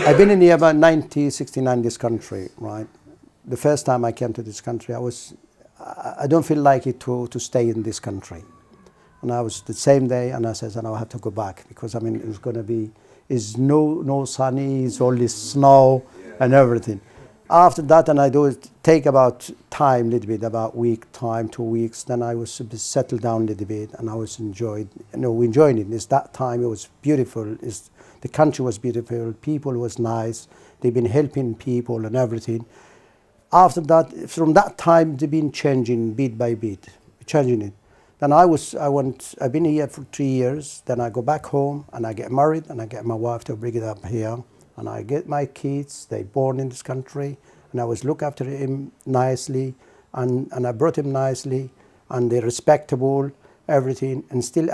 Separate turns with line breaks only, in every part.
I've been in here about 1969, this country, right? The first time I came to this country, I don't feel like it to stay in this country. And I was the same day, and I said, I have to go back because, I mean, it's going to be, it's no sunny, it's only snow and everything. After that, and I do take about time, a little bit, about week time, 2 weeks, then I was settled down a little bit, and I was enjoying it. It's that time, it was beautiful. The country was beautiful, people was nice, they've been helping people and everything. After that, from that time, they've been changing bit by bit, changing it. Then I've been here for 3 years, then I go back home, and I get married, and I get my wife to bring it up here. And I get my kids, they born in this country, and I was look after him nicely, and I brought him nicely, and they're respectable, everything. And still,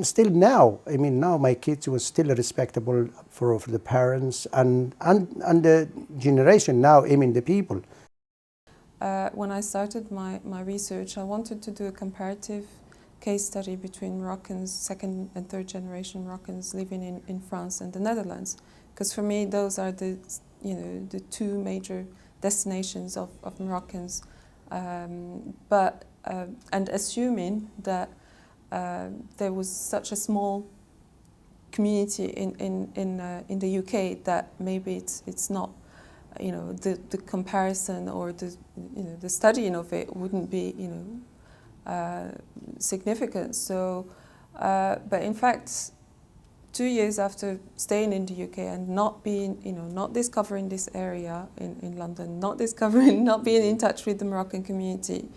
still now, now my kids was still respectable for the parents and the generation now, the people.
When I started my research, I wanted to do a comparative case study between Moroccans, second and third generation Moroccans living in France and the Netherlands. Because for me, those are the two major destinations of Moroccans. And assuming that there was such a small community in the UK that maybe it's not, the comparison or the studying of it wouldn't be significant. So, but in fact, 2 years after staying in the UK and not discovering this area in London, not being in touch with the Moroccan community,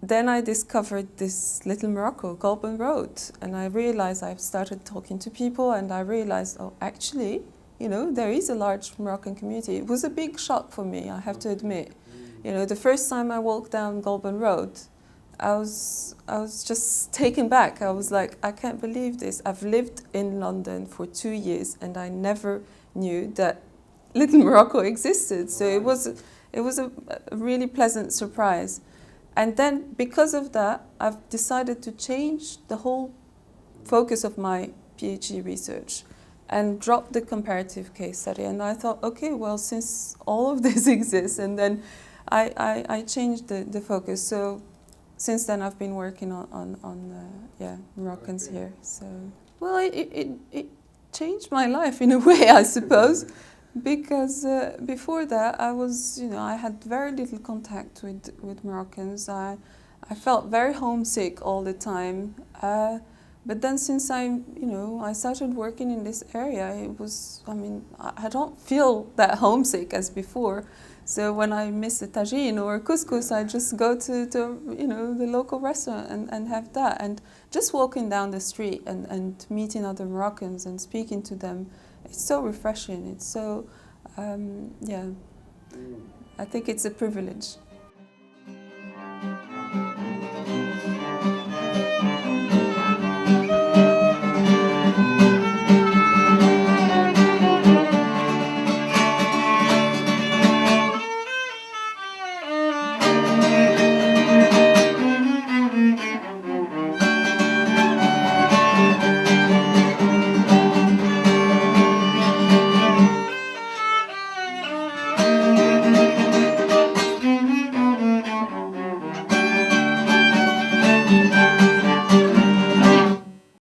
then I discovered this little Morocco, Golden Road, and I realized I've started talking to people, and I realized, oh, actually, there is a large Moroccan community. It was a big shock for me, I have to admit. The first time I walked down Golden Road, I was just taken back. I was like, I can't believe this. I've lived in London for 2 years and I never knew that little Morocco existed. So it was a really pleasant surprise. And then because of that, I've decided to change the whole focus of my PhD research and drop the comparative case study. And I thought, okay, well, since all of this exists, and then I changed the focus. So since then, I've been working on Moroccans here. So, well, it changed my life in a way, I suppose, because before that, I had very little contact with Moroccans. I felt very homesick all the time. But then, since I started working in this area, I don't feel that homesick as before. So when I miss a tagine or couscous, I just go to the local restaurant and have that. And just walking down the street and meeting other Moroccans and speaking to them, it's so refreshing. It's so, I think it's a privilege.